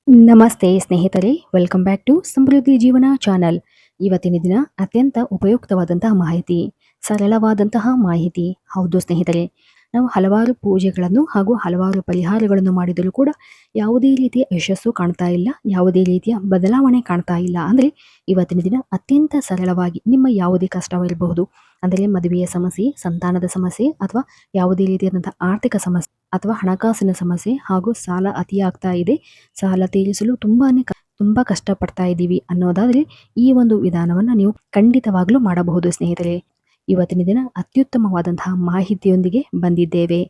ನಮಸ್ತೆ ಸ್ನೇಹಿತರೆ, welcome back to ಸಮೃದ್ಧಿ ಜೀವನ ಚಾನಲ್. ಇವತ್ತಿನ ದಿನ ಅತ್ಯಂತ ಉಪಯುಕ್ತವಾದಂತಹ ಮಾಹಿತಿ, ಸರಳವಾದಂತಹ ಮಾಹಿತಿ. ಹೌದು ಸ್ನೇಹಿತರೆ, ನಾವು ಹಲವಾರು ಪೂಜೆಗಳನ್ನು ಹಾಗೂ ಹಲವಾರು ಪರಿಹಾರಗಳನ್ನು ಮಾಡಿದರೂ ಕೂಡ ಯಾವುದೇ ರೀತಿಯ ಯಶಸ್ಸು ಕಾಣ್ತಾ ಇಲ್ಲ, ಯಾವುದೇ ರೀತಿಯ ಬದಲಾವಣೆ ಕಾಣ್ತಾ ಇಲ್ಲ. ಅಂದರೆ ಇವತ್ತಿನ ದಿನ ಅತ್ಯಂತ ಸರಳವಾಗಿ ನಿಮ್ಮ ಯಾವುದೇ ಕಷ್ಟವಿರಬಹುದು, ಅಂದರೆ ಮದುವೆಯ ಸಮಸ್ಯೆ, ಸಂತಾನದ ಸಮಸ್ಯೆ, ಅಥವಾ ಯಾವುದೇ ರೀತಿಯಾದಂತಹ ಆರ್ಥಿಕ ಸಮಸ್ಯೆ ಅಥವಾ ಹಣಕಾಸಿನ ಸಮಸ್ಯೆ ಹಾಗೂ ಸಾಲ ಅತಿಯಾಗ್ತಾ ಇದೆ, ಸಾಲ ತೀರಿಸಲು ತುಂಬಾ ಕಷ್ಟಪಡ್ತಾ ಇದ್ದೀವಿ ಅನ್ನೋದಾದ್ರೆ ಈ ಒಂದು ವಿಧಾನವನ್ನ ನೀವು ಖಂಡಿತವಾಗ್ಲೂ ಮಾಡಬಹುದು ಸ್ನೇಹಿತರೆ. ಇವತ್ತಿನ ದಿನ ಅತ್ಯುತ್ತಮವಾದಂತಹ ಮಾಹಿತಿಯೊಂದಿಗೆ ಬಂದಿದ್ದೇವೆ.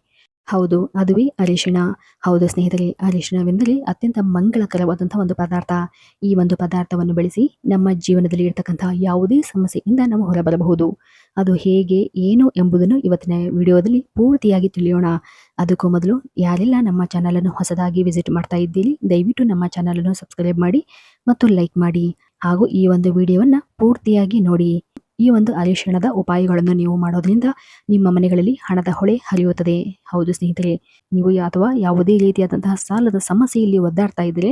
ಹೌದು, ಅದುವೇ ಅರಿಶಿಣ. ಹೌದು ಸ್ನೇಹಿತರೆ, ಅರಿಶಿಣವೆಂದರೆ ಅತ್ಯಂತ ಮಂಗಳಕರವಾದಂತಹ ಒಂದು ಪದಾರ್ಥ. ಈ ಒಂದು ಪದಾರ್ಥವನ್ನು ಬಳಸಿ ನಮ್ಮ ಜೀವನದಲ್ಲಿ ಇರತಕ್ಕಂತಹ ಯಾವುದೇ ಸಮಸ್ಯೆಯಿಂದ ನಾವು ಹೊರಬರಬಹುದು. ಅದು ಹೇಗೆ, ಏನು ಎಂಬುದನ್ನು ಇವತ್ತಿನ ವಿಡಿಯೋದಲ್ಲಿ ಪೂರ್ತಿಯಾಗಿ ತಿಳಿಯೋಣ. ಅದಕ್ಕೂ ಮೊದಲು ಯಾರೆಲ್ಲ ನಮ್ಮ ಚಾನಲನ್ನು ಹೊಸದಾಗಿ ವಿಸಿಟ್ ಮಾಡ್ತಾ ಇದ್ದೀರಿ, ದಯವಿಟ್ಟು ನಮ್ಮ ಚಾನಲನ್ನು ಸಬ್ಸ್ಕ್ರೈಬ್ ಮಾಡಿ ಮತ್ತು ಲೈಕ್ ಮಾಡಿ, ಹಾಗೂ ಈ ಒಂದು ವಿಡಿಯೋವನ್ನ ಪೂರ್ತಿಯಾಗಿ ನೋಡಿ. ಈ ಒಂದು ಅರಿಶಿಣದ ಉಪಾಯಗಳನ್ನು ನೀವು ಮಾಡೋದ್ರಿಂದ ನಿಮ್ಮ ಮನೆಗಳಲ್ಲಿ ಹಣದ ಹೊಳೆ ಹರಿಯುತ್ತದೆ. ಹೌದು ಸ್ನೇಹಿತರೆ, ನೀವು ಅಥವಾ ಯಾವುದೇ ರೀತಿಯಾದಂತಹ ಸಾಲದ ಸಮಸ್ಯೆಯಲ್ಲಿ ಒದ್ದಾಡ್ತಾ ಇದ್ದರೆ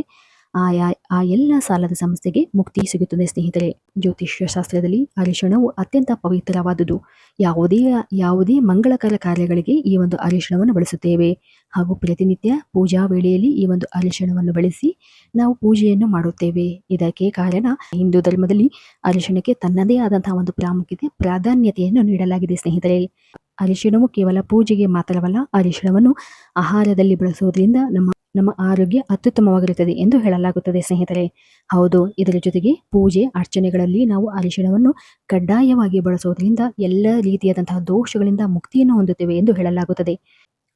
ಆ ಎಲ್ಲ ಸಾಲದ ಸಮಸ್ಯೆಗೆ ಮುಕ್ತಿ ಸಿಗುತ್ತದೆ ಸ್ನೇಹಿತರೆ. ಜ್ಯೋತಿಷ್ಯ ಶಾಸ್ತ್ರದಲ್ಲಿ ಅರಿಶಿಣವು ಅತ್ಯಂತ ಪವಿತ್ರವಾದುದು. ಯಾವುದೇ ಯಾವುದೇ ಮಂಗಳಕರ ಕಾರ್ಯಗಳಿಗೆ ಈ ಒಂದು ಅರಿಶಿಣವನ್ನು ಬಳಸುತ್ತೇವೆ, ಹಾಗೂ ಪ್ರತಿನಿತ್ಯ ಪೂಜಾ ವೇಳೆಯಲ್ಲಿ ಈ ಒಂದು ಅರಿಶಿಣವನ್ನು ಬಳಸಿ ನಾವು ಪೂಜೆಯನ್ನು ಮಾಡುತ್ತೇವೆ. ಇದಕ್ಕೆ ಕಾರಣ, ಹಿಂದೂ ಧರ್ಮದಲ್ಲಿ ಅರಿಶಿಣಕ್ಕೆ ತನ್ನದೇ ಆದಂತಹ ಒಂದು ಪ್ರಾಧಾನ್ಯತೆಯನ್ನು ನೀಡಲಾಗಿದೆ ಸ್ನೇಹಿತರೆ. ಅರಿಶಿಣವು ಕೇವಲ ಪೂಜೆಗೆ ಮಾತ್ರವಲ್ಲ, ಅರಿಶಿಣವನ್ನು ಆಹಾರದಲ್ಲಿ ಬಳಸುವುದರಿಂದ ನಮ್ಮ ಆರೋಗ್ಯ ಅತ್ಯುತ್ತಮವಾಗಿರುತ್ತದೆ ಎಂದು ಹೇಳಲಾಗುತ್ತದೆ ಸ್ನೇಹಿತರೆ. ಹೌದು, ಇದರ ಜೊತೆಗೆ ಪೂಜೆ ಅರ್ಚನೆಗಳಲ್ಲಿ ನಾವು ಅರಿಶಿಣವನ್ನು ಕಡ್ಡಾಯವಾಗಿ ಬಳಸುವುದರಿಂದ ಎಲ್ಲ ರೀತಿಯಾದಂತಹ ದೋಷಗಳಿಂದ ಮುಕ್ತಿಯನ್ನು ಹೊಂದುತ್ತೇವೆ ಎಂದು ಹೇಳಲಾಗುತ್ತದೆ.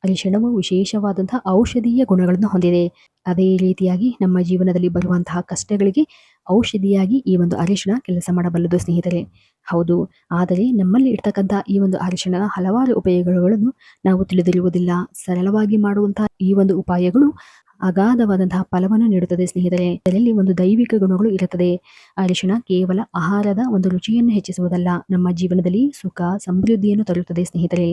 ಅರಿಶಿಣವು ವಿಶೇಷವಾದಂತಹ ಔಷಧೀಯ ಗುಣಗಳನ್ನು ಹೊಂದಿದೆ. ಅದೇ ರೀತಿಯಾಗಿ ನಮ್ಮ ಜೀವನದಲ್ಲಿ ಬರುವಂತಹ ಕಷ್ಟಗಳಿಗೆ ಔಷಧಿಯಾಗಿ ಈ ಒಂದು ಅರಿಶಿಣ ಕೆಲಸ ಮಾಡಬಲ್ಲದು ಸ್ನೇಹಿತರೆ. ಹೌದು, ಆದರೆ ನಮ್ಮಲ್ಲಿ ಇರ್ತಕ್ಕಂತಹ ಈ ಒಂದು ಅರಿಶಿಣದ ಹಲವಾರು ಉಪಯೋಗಗಳನ್ನು ನಾವು ತಿಳಿದಿರುವುದಿಲ್ಲ. ಸರಳವಾಗಿ ಮಾಡುವಂತಹ ಈ ಒಂದು ಉಪಾಯಗಳು ಅಗಾಧವಾದಂತಹ ಫಲವನ್ನು ನೀಡುತ್ತದೆ ಸ್ನೇಹಿತರೆ. ಇದರಲ್ಲಿ ಒಂದು ದೈವಿಕ ಗುಣಗಳು ಇರುತ್ತದೆ. ಅರಿಶಿಣ ಕೇವಲ ಆಹಾರದ ಒಂದು ರುಚಿಯನ್ನು ಹೆಚ್ಚಿಸುವುದಲ್ಲ, ನಮ್ಮ ಜೀವನದಲ್ಲಿ ಸುಖ ಸಮೃದ್ಧಿಯನ್ನು ತರುತ್ತದೆ ಸ್ನೇಹಿತರೆ.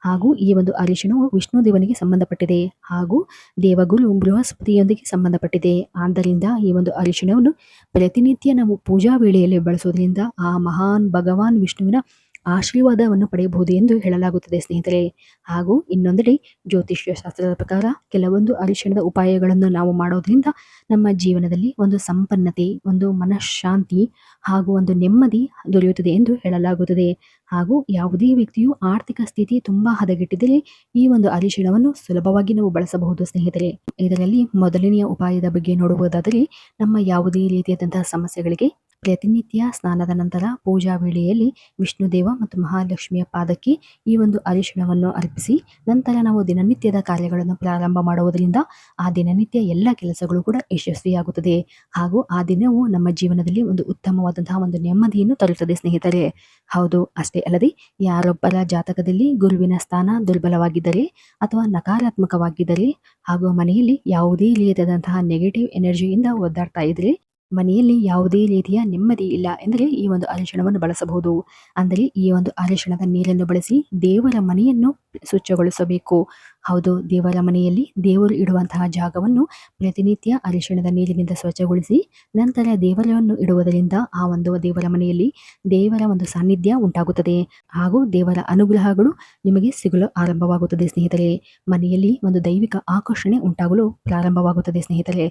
ಹಾಗೂ ಈ ಒಂದು ಅರಿಶಿಣವು ವಿಷ್ಣು ದೇವನಿಗೆ ಸಂಬಂಧಪಟ್ಟಿದೆ, ಹಾಗೂ ದೇವಗುರು ಬೃಹಸ್ಪತಿಯೊಂದಿಗೆ ಸಂಬಂಧಪಟ್ಟಿದೆ. ಆದ್ದರಿಂದ ಈ ಒಂದು ಅರಿಶಿಣವನ್ನು ಪ್ರತಿನಿತ್ಯ ನಾವು ಪೂಜಾ ವೇಳೆಯಲ್ಲಿ ಬಳಸುವುದರಿಂದ ಆ ಮಹಾನ್ ಭಗವಾನ್ ವಿಷ್ಣುವಿನ ಆಶೀರ್ವಾದವನ್ನು ಪಡೆಯಬಹುದು ಎಂದು ಹೇಳಲಾಗುತ್ತದೆ ಸ್ನೇಹಿತರೆ. ಹಾಗೂ ಇನ್ನೊಂದೆಡೆ ಜ್ಯೋತಿಷ್ಯ ಶಾಸ್ತ್ರದ ಪ್ರಕಾರ ಕೆಲವೊಂದು ಅರಿಶಿಣದ ಉಪಾಯಗಳನ್ನು ನಾವು ಮಾಡೋದ್ರಿಂದ ನಮ್ಮ ಜೀವನದಲ್ಲಿ ಒಂದು ಸಂಪನ್ನತೆ, ಒಂದು ಮನಃಶಾಂತಿ ಹಾಗೂ ಒಂದು ನೆಮ್ಮದಿ ದೊರೆಯುತ್ತದೆ ಎಂದು ಹೇಳಲಾಗುತ್ತದೆ. ಹಾಗೂ ಯಾವುದೇ ವ್ಯಕ್ತಿಯು ಆರ್ಥಿಕ ಸ್ಥಿತಿ ತುಂಬಾ ಹದಗೆಟ್ಟಿದ್ದರೆ ಈ ಒಂದು ಅರಿಶಿಣವನ್ನು ಸುಲಭವಾಗಿ ನಾವು ಬಳಸಬಹುದು ಸ್ನೇಹಿತರೆ. ಇದರಲ್ಲಿ ಮೊದಲನೆಯ ಉಪಾಯದ ಬಗ್ಗೆ ನೋಡುವುದಾದರೆ, ನಮ್ಮ ಯಾವುದೇ ರೀತಿಯಾದಂತಹ ಸಮಸ್ಯೆಗಳಿಗೆ ಪ್ರತಿನಿತ್ಯ ಸ್ನಾನದ ನಂತರ ಪೂಜಾ ವೇಳೆಯಲ್ಲಿ ವಿಷ್ಣುದೇವ ಮತ್ತು ಮಹಾಲಕ್ಷ್ಮಿಯ ಪಾದಕ್ಕೆ ಈ ಒಂದು ಅರಿಶಿಣವನ್ನು ಅರ್ಪಿಸಿ ನಂತರ ನಾವು ದಿನನಿತ್ಯದ ಕಾರ್ಯಗಳನ್ನು ಪ್ರಾರಂಭ ಮಾಡುವುದರಿಂದ ಆ ದಿನನಿತ್ಯ ಎಲ್ಲ ಕೆಲಸಗಳು ಕೂಡ ಯಶಸ್ವಿಯಾಗುತ್ತದೆ. ಹಾಗೂ ಆ ದಿನವು ನಮ್ಮ ಜೀವನದಲ್ಲಿ ಒಂದು ಉತ್ತಮವಾದಂತಹ ಒಂದು ನೆಮ್ಮದಿಯನ್ನು ತರುತ್ತದೆ ಸ್ನೇಹಿತರೆ. ಹೌದು, ಅಷ್ಟೇ ಅಲ್ಲದೆ ಯಾರೊಬ್ಬರ ಜಾತಕದಲ್ಲಿ ಗುರುವಿನ ಸ್ಥಾನ ದುರ್ಬಲವಾಗಿದ್ದರೆ ಅಥವಾ ನಕಾರಾತ್ಮಕವಾಗಿದ್ದರೆ, ಹಾಗೂ ಮನೆಯಲ್ಲಿ ಯಾವುದೇ ರೀತಿಯಾದಂತಹ ನೆಗೆಟಿವ್ ಎನರ್ಜಿಯಿಂದ ಒದ್ದಾಡ್ತಾ ಇದ್ರೆ, ಮನೆಯಲ್ಲಿ ಯಾವುದೇ ರೀತಿಯ ನೆಮ್ಮದಿ ಇಲ್ಲ ಎಂದರೆ ಈ ಒಂದು ಅರಿಶಿಣವನ್ನು ಬಳಸಬಹುದು. ಅಂದರೆ ಈ ಒಂದು ಅರಿಶಿಣದ ನೀರನ್ನು ಬಳಸಿ ದೇವರ ಮನೆಯನ್ನು ಸ್ವಚ್ಛಗೊಳಿಸಬೇಕು. ಹೌದು, ದೇವರ ಮನೆಯಲ್ಲಿ ದೇವರು ಇಡುವಂತಹ ಜಾಗವನ್ನು ಪ್ರತಿನಿತ್ಯ ಅರಿಶಿಣದ ನೀರಿನಿಂದ ಸ್ವಚ್ಛಗೊಳಿಸಿ ನಂತರ ದೇವರನ್ನು ಇಡುವುದರಿಂದ ಆ ಒಂದು ದೇವರ ಮನೆಯಲ್ಲಿ ದೇವರ ಒಂದು ಸಾನ್ನಿಧ್ಯ ಉಂಟಾಗುತ್ತದೆ, ಹಾಗೂ ದೇವರ ಅನುಗ್ರಹಗಳು ನಿಮಗೆ ಸಿಗಲು ಆರಂಭವಾಗುತ್ತದೆ ಸ್ನೇಹಿತರೆ. ಮನೆಯಲ್ಲಿ ಒಂದು ದೈವಿಕ ಆಕರ್ಷಣೆ ಉಂಟಾಗಲು ಪ್ರಾರಂಭವಾಗುತ್ತದೆ ಸ್ನೇಹಿತರೆ.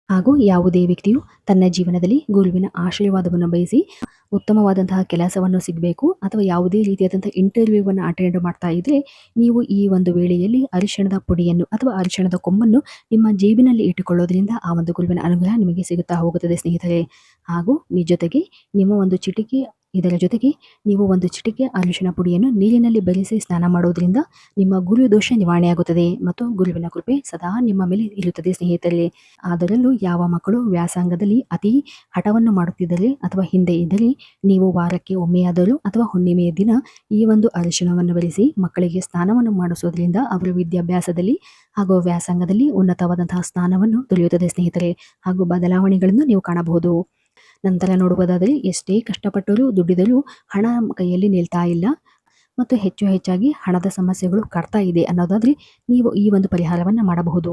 ಹಾಗೂ ಯಾವುದೇ ವ್ಯಕ್ತಿಯು ತನ್ನ ಜೀವನದಲ್ಲಿ ಗುರುವಿನ ಆಶೀರ್ವಾದವನ್ನು ಬಯಸಿ ಉತ್ತಮವಾದಂತಹ ಕೆಲಸವನ್ನು ಸಿಗಬೇಕು ಅಥವಾ ಯಾವುದೇ ರೀತಿಯಾದಂತಹ ಇಂಟರ್ವ್ಯೂವನ್ನು ಅಟೆಂಡ್ ಮಾಡ್ತಾ ಇದ್ರೆ, ನೀವು ಈ ಒಂದು ವೇಳೆಯಲ್ಲಿ ಅರಿಶಿಣದ ಪುಡಿಯನ್ನು ಅಥವಾ ಅರಿಶಿಣದ ಕೊಂಬನ್ನು ನಿಮ್ಮ ಜೇಬಿನಲ್ಲಿ ಇಟ್ಟುಕೊಳ್ಳೋದ್ರಿಂದ ಆ ಒಂದು ಗುರುವಿನ ಅನುಗ್ರಹ ನಿಮಗೆ ಸಿಗುತ್ತಾ ಹೋಗುತ್ತದೆ ಸ್ನೇಹಿತರೆ. ಹಾಗೂ ಇದರ ಜೊತೆಗೆ ನೀವು ಒಂದು ಚಿಟಿಕೆ ಅರಿಶಿಣ ಪುಡಿಯನ್ನು ನೀರಿನಲ್ಲಿ ಬೆರೆಸಿ ಸ್ನಾನ ಮಾಡೋದ್ರಿಂದ ನಿಮ್ಮ ಗುರು ದೋಷ ನಿವಾರಣೆಯಾಗುತ್ತದೆ ಮತ್ತು ಗುರುವಿನ ಕೃಪೆ ಸದಾ ನಿಮ್ಮ ಮೇಲೆ ಇರುತ್ತದೆ ಸ್ನೇಹಿತರೆ. ಅದರಲ್ಲೂ ಯಾವ ಮಕ್ಕಳು ವ್ಯಾಸಂಗದಲ್ಲಿ ಅತಿ ಹಠವನ್ನು ಮಾಡುತ್ತಿದ್ದರೆ ಅಥವಾ ಹಿಂದೆ ಇದ್ದರೆ, ನೀವು ವಾರಕ್ಕೆ ಒಮ್ಮೆಯಾದರೂ ಅಥವಾ ಹುಣ್ಣಿಮೆಯ ದಿನ ಈ ಒಂದು ಅರಿಶಿಣವನ್ನು ಬೆರೆಸಿ ಮಕ್ಕಳಿಗೆ ಸ್ನಾನವನ್ನು ಮಾಡಿಸೋದ್ರಿಂದ ಅವರ ವಿದ್ಯಾಭ್ಯಾಸದಲ್ಲಿ ಹಾಗೂ ವ್ಯಾಸಂಗದಲ್ಲಿ ಉನ್ನತವಾದಂತಹ ಸ್ಥಾನವನ್ನು ದೊರೆಯುತ್ತದೆ ಸ್ನೇಹಿತರೆ. ಹಾಗೂ ಬದಲಾವಣೆಗಳನ್ನು ನೀವು ಕಾಣಬಹುದು. ನಂತರ ನೋಡುವುದಾದರೆ, ಎಷ್ಟೇ ಕಷ್ಟಪಟ್ಟರೂ ದುಡಿದರೂ ಹಣ ಕೈಯಲ್ಲಿ ನಿಲ್ತಾ ಇಲ್ಲ. ಮತ್ತು ಹೆಚ್ಚಾಗಿ ಹಣದ ಸಮಸ್ಯೆಗಳು ಕಾಡ್ತಾ ಇದೆ ಅನ್ನೋದಾದ್ರೆ ನೀವು ಈ ಒಂದು ಪರಿಹಾರವನ್ನ ಮಾಡಬಹುದು.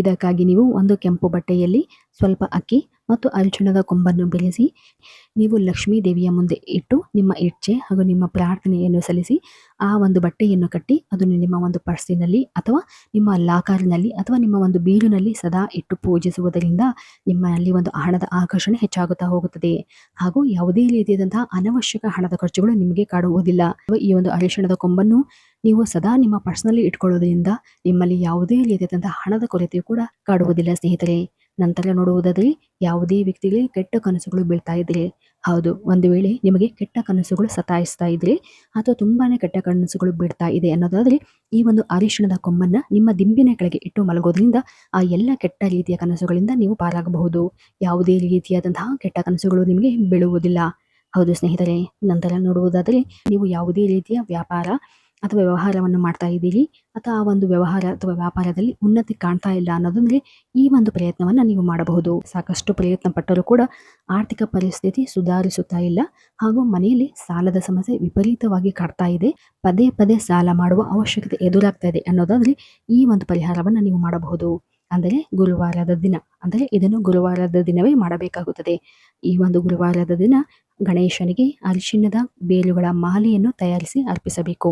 ಇದಕ್ಕಾಗಿ ನೀವು ಒಂದು ಕೆಂಪು ಬಟ್ಟೆಯಲ್ಲಿ ಸ್ವಲ್ಪ ಅಕ್ಕಿ ಮತ್ತು ಅರಿಶಿಣದ ಕೊಂಬನ್ನು ಬೆರೆಸಿ ನೀವು ಲಕ್ಷ್ಮೀ ದೇವಿಯ ಮುಂದೆ ಇಟ್ಟು ನಿಮ್ಮ ಇಚ್ಛೆ ಹಾಗೂ ನಿಮ್ಮ ಪ್ರಾರ್ಥನೆಯನ್ನು ಸಲ್ಲಿಸಿ ಆ ಒಂದು ಬಟ್ಟೆಯನ್ನು ಕಟ್ಟಿ ಅದನ್ನು ನಿಮ್ಮ ಒಂದು ಪರ್ಸಿನಲ್ಲಿ ಅಥವಾ ನಿಮ್ಮ ಲಾಕರ್ನಲ್ಲಿ ಅಥವಾ ನಿಮ್ಮ ಒಂದು ಬೀರುನಲ್ಲಿ ಸದಾ ಇಟ್ಟು ಪೂಜಿಸುವುದರಿಂದ ನಿಮ್ಮಲ್ಲಿ ಒಂದು ಹಣದ ಆಕರ್ಷಣೆ ಹೆಚ್ಚಾಗುತ್ತಾ ಹೋಗುತ್ತದೆ. ಹಾಗೂ ಯಾವುದೇ ರೀತಿಯಾದಂತಹ ಅನವಶ್ಯಕ ಹಣದ ಖರ್ಚುಗಳು ನಿಮಗೆ ಕಾಡುವುದಿಲ್ಲ. ಈ ಒಂದು ಅರಿಶಿಣದ ಕೊಂಬನ್ನು ನೀವು ಸದಾ ನಿಮ್ಮ ಪರ್ಸ್ನಲ್ಲಿ ಇಟ್ಕೊಳ್ಳೋದ್ರಿಂದ ನಿಮ್ಮಲ್ಲಿ ಯಾವುದೇ ರೀತಿಯಾದಂತಹ ಹಣದ ಕೊರತೆಯು ಕೂಡ ಕಾಡುವುದಿಲ್ಲ ಸ್ನೇಹಿತರೆ. ನಂತರ ನೋಡುವುದಾದರೆ ಯಾವುದೇ ವ್ಯಕ್ತಿಗೆ ಕೆಟ್ಟ ಕನಸುಗಳು ಬೀಳ್ತಾ ಇದ್ರೆ, ಹೌದು, ಒಂದು ವೇಳೆ ನಿಮಗೆ ಕೆಟ್ಟ ಕನಸುಗಳು ಸತಾಯಿಸ್ತಾ ಇದ್ರೆ ಅಥವಾ ತುಂಬಾನೇ ಕೆಟ್ಟ ಕನಸುಗಳು ಬೀಳ್ತಾ ಇದೆ ಅನ್ನೋದಾದ್ರೆ ಈ ಒಂದು ಅರಿಶಿಣದ ಕೊಂಬನ್ನ ನಿಮ್ಮ ದಿಂಬಿನ ಕೆಳಗೆ ಇಟ್ಟು ಮಲಗೋದ್ರಿಂದ ಆ ಎಲ್ಲ ಕೆಟ್ಟ ರೀತಿಯ ಕನಸುಗಳಿಂದ ನೀವು ಪಾರಾಗಬಹುದು. ಯಾವುದೇ ರೀತಿಯಾದಂತಹ ಕೆಟ್ಟ ಕನಸುಗಳು ನಿಮಗೆ ಬೀಳುವುದಿಲ್ಲ. ಹೌದು ಸ್ನೇಹಿತರೆ. ನಂತರ ನೋಡುವುದಾದರೆ ನೀವು ಯಾವುದೇ ರೀತಿಯ ವ್ಯಾಪಾರ ಅಥವಾ ವ್ಯವಹಾರವನ್ನು ಮಾಡ್ತಾ ಇದ್ದೀರಿ ಅಥವಾ ಆ ಒಂದು ವ್ಯವಹಾರ ಅಥವಾ ವ್ಯಾಪಾರದಲ್ಲಿ ಉನ್ನತಿ ಕಾಣ್ತಾ ಇಲ್ಲ ಅನ್ನೋದಂದ್ರೆ ಈ ಒಂದು ಪ್ರಯತ್ನವನ್ನ ನೀವು ಮಾಡಬಹುದು. ಸಾಕಷ್ಟು ಪ್ರಯತ್ನ ಪಟ್ಟರೂ ಕೂಡ ಆರ್ಥಿಕ ಪರಿಸ್ಥಿತಿ ಸುಧಾರಿಸುತ್ತಾ ಇಲ್ಲ ಹಾಗೂ ಮನೆಯಲ್ಲಿ ಸಾಲದ ಸಮಸ್ಯೆ ವಿಪರೀತವಾಗಿ ಕಾಡ್ತಾ ಇದೆ. ಪದೇ ಪದೇ ಸಾಲ ಮಾಡುವ ಅವಶ್ಯಕತೆ ಎದುರಾಗ್ತಾ ಇದೆ ಅನ್ನೋದಾದ್ರೆ ಈ ಒಂದು ಪರಿಹಾರವನ್ನ ನೀವು ಮಾಡಬಹುದು. ಅಂದರೆ ಗುರುವಾರದ ದಿನ, ಅಂದರೆ ಇದನ್ನು ಗುರುವಾರದ ದಿನವೇ ಮಾಡಬೇಕಾಗುತ್ತದೆ. ಈ ಒಂದು ಗುರುವಾರದ ದಿನ ಗಣೇಶನಿಗೆ ಅರಿಶಿಣದ ಬೇರುಗಳ ಮಾಲೆಯನ್ನು ತಯಾರಿಸಿ ಅರ್ಪಿಸಬೇಕು.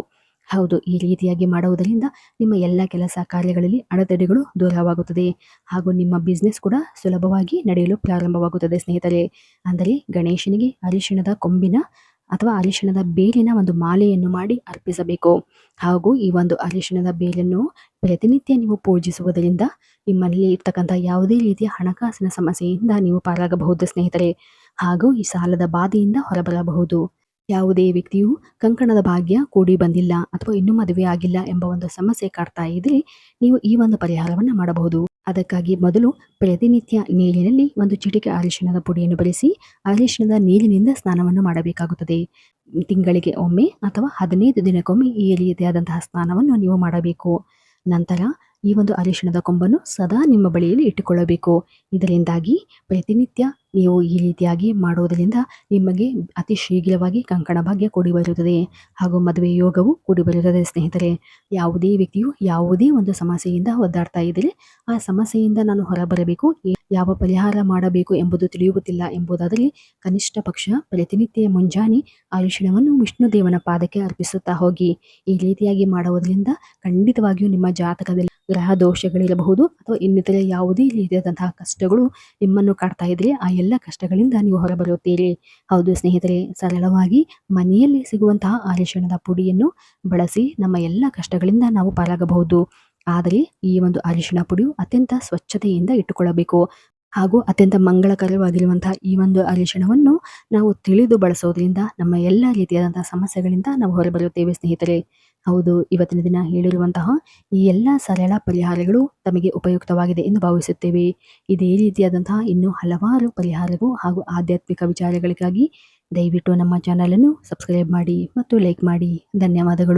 ಹೌದು, ಈ ರೀತಿಯಾಗಿ ಮಾಡುವುದರಿಂದ ನಿಮ್ಮ ಎಲ್ಲ ಕೆಲಸ ಕಾರ್ಯಗಳಲ್ಲಿ ಅಡೆತಡೆಗಳು ದೂರವಾಗುತ್ತದೆ ಹಾಗೂ ನಿಮ್ಮ ಬಿಸ್ನೆಸ್ ಕೂಡ ಸುಲಭವಾಗಿ ನಡೆಯಲು ಪ್ರಾರಂಭವಾಗುತ್ತದೆ ಸ್ನೇಹಿತರೆ. ಅಂದರೆ ಗಣೇಶನಿಗೆ ಅರಿಶಿಣದ ಕೊಂಬಿನ ಅಥವಾ ಅರಿಶಿಣದ ಬೇರಿನ ಒಂದು ಮಾಲೆಯನ್ನು ಮಾಡಿ ಅರ್ಪಿಸಬೇಕು. ಹಾಗೂ ಈ ಒಂದು ಅರಿಶಿಣದ ಬೇರನ್ನು ಪ್ರತಿನಿತ್ಯ ನೀವು ಪೂಜಿಸುವುದರಿಂದ ನಿಮ್ಮಲ್ಲಿ ಇರ್ತಕ್ಕಂಥ ಯಾವುದೇ ರೀತಿಯ ಹಣಕಾಸಿನ ಸಮಸ್ಯೆಯಿಂದ ನೀವು ಪಾರಾಗಬಹುದು ಸ್ನೇಹಿತರೆ. ಹಾಗೂ ಈ ಸಾಲದ ಬಾಧೆಯಿಂದ ಹೊರಬರಬಹುದು. ಯಾವುದೇ ವ್ಯಕ್ತಿಯು ಕಂಕಣದ ಭಾಗ್ಯ ಕೂಡಿ ಬಂದಿಲ್ಲ ಅಥವಾ ಇನ್ನೂ ಮದುವೆ ಆಗಿಲ್ಲ ಎಂಬ ಒಂದು ಸಮಸ್ಯೆ ಕಾಡ್ತಾ ಇದ್ರೆ ನೀವು ಈ ಒಂದು ಪರಿಹಾರವನ್ನ ಮಾಡಬಹುದು. ಅದಕ್ಕಾಗಿ ಮೊದಲು ಪ್ರತಿನಿತ್ಯ ನೀರಿನಲ್ಲಿ ಒಂದು ಚಿಟಿಕೆ ಅರಿಶಿಣದ ಪುಡಿಯನ್ನು ಬೆರೆಸಿ ಅರಿಶಿಣದ ನೀರಿನಿಂದ ಸ್ನಾನವನ್ನು ಮಾಡಬೇಕಾಗುತ್ತದೆ. ತಿಂಗಳಿಗೆ ಒಮ್ಮೆ ಅಥವಾ 15 ದಿನಕ್ಕೊಮ್ಮೆ ಈ ರೀತಿಯಾದಂತಹ ಸ್ನಾನವನ್ನು ನೀವು ಮಾಡಬೇಕು. ನಂತರ ಈ ಒಂದು ಅರಿಶಿಣದ ಕೊಂಬನ್ನು ಸದಾ ನಿಮ್ಮ ಬಳಿಯಲ್ಲಿ ಇಟ್ಟುಕೊಳ್ಳಬೇಕು. ಇದರಿಂದಾಗಿ ಪ್ರತಿನಿತ್ಯ ನೀವು ಈ ರೀತಿಯಾಗಿ ಮಾಡುವುದರಿಂದ ನಿಮಗೆ ಅತಿ ಶೀಘ್ರವಾಗಿ ಕಂಕಣ ಭಾಗ್ಯ ಕೂಡಿ ಬರುತ್ತದೆ ಹಾಗೂ ಮದುವೆ ಯೋಗವು ಕೂಡಿ ಬರುತ್ತದೆ ಸ್ನೇಹಿತರೆ. ಯಾವುದೇ ವ್ಯಕ್ತಿಯು ಯಾವುದೇ ಒಂದು ಸಮಸ್ಯೆಯಿಂದ ಒದ್ದಾಡ್ತಾ ಇದ್ದರೆ ಆ ಸಮಸ್ಯೆಯಿಂದ ನಾನು ಹೊರಬರಬೇಕು, ಯಾವ ಪರಿಹಾರ ಮಾಡಬೇಕು ಎಂಬುದು ತಿಳಿಯುವುದಿಲ್ಲ ಎಂಬುದಾದರೆ ಕನಿಷ್ಠ ಪಕ್ಷ ಪ್ರತಿನಿತ್ಯ ಮುಂಜಾನೆ ಅರಿಶಿಣವನ್ನು ವಿಷ್ಣು ದೇವನ ಪಾದಕ್ಕೆ ಅರ್ಪಿಸುತ್ತಾ ಹೋಗಿ. ಈ ರೀತಿಯಾಗಿ ಮಾಡುವುದರಿಂದ ಖಂಡಿತವಾಗಿಯೂ ನಿಮ್ಮ ಜಾತಕದಲ್ಲಿ ಗ್ರಹ ದೋಷಗಳಿರಬಹುದು ಅಥವಾ ಇನ್ನಿತರೆ ಯಾವುದೇ ರೀತಿಯಾದಂತಹ ಕಷ್ಟಗಳು ನಿಮ್ಮನ್ನು ಕಾಡ್ತಾ ಇದ್ರೆ ಆ ಎಲ್ಲ ಕಷ್ಟಗಳಿಂದ ನೀವು ಹೊರಬರುತ್ತೀರಿ. ಹೌದು ಸ್ನೇಹಿತರೆ, ಸರಳವಾಗಿ ಮನೆಯಲ್ಲಿ ಸಿಗುವಂತಹ ಅರಿಶಿಣದ ಪುಡಿಯನ್ನು ಬಳಸಿ ನಮ್ಮ ಎಲ್ಲ ಕಷ್ಟಗಳಿಂದ ನಾವು ಪಾರಾಗಬಹುದು. ಆದರೆ ಈ ಒಂದು ಅರಿಶಿಣ ಪುಡಿಯು ಅತ್ಯಂತ ಸ್ವಚ್ಛತೆಯಿಂದ ಇಟ್ಟುಕೊಳ್ಳಬೇಕು ಹಾಗೂ ಅತ್ಯಂತ ಮಂಗಳಕರವಾಗಿರುವಂತಹ ಈ ಒಂದು ಅರಿಶಿಣವನ್ನು ನಾವು ತಿಳಿದು ಬಳಸೋದ್ರಿಂದ ನಮ್ಮ ಎಲ್ಲ ರೀತಿಯಾದಂತಹ ಸಮಸ್ಯೆಗಳಿಂದ ನಾವು ಹೊರಬರುತ್ತೇವೆ ಸ್ನೇಹಿತರೆ. ಹೌದು, ಇವತ್ತಿನ ದಿನ ಹೇಳಿರುವಂತಹ ಈ ಎಲ್ಲ ಸರಳ ಪರಿಹಾರಗಳು ತಮಗೆ ಉಪಯುಕ್ತವಾಗಿದೆ ಎಂದು ಭಾವಿಸುತ್ತೇವೆ. ಇದೇ ರೀತಿಯಾದಂತಹ ಇನ್ನೂ ಹಲವಾರು ಪರಿಹಾರಗಳು ಹಾಗೂ ಆಧ್ಯಾತ್ಮಿಕ ವಿಚಾರಗಳಿಗಾಗಿ ದಯವಿಟ್ಟು ನಮ್ಮ ಚಾನಲ್ ಅನ್ನು ಸಬ್ಸ್ಕ್ರೈಬ್ ಮಾಡಿ ಮತ್ತು ಲೈಕ್ ಮಾಡಿ. ಧನ್ಯವಾದಗಳು.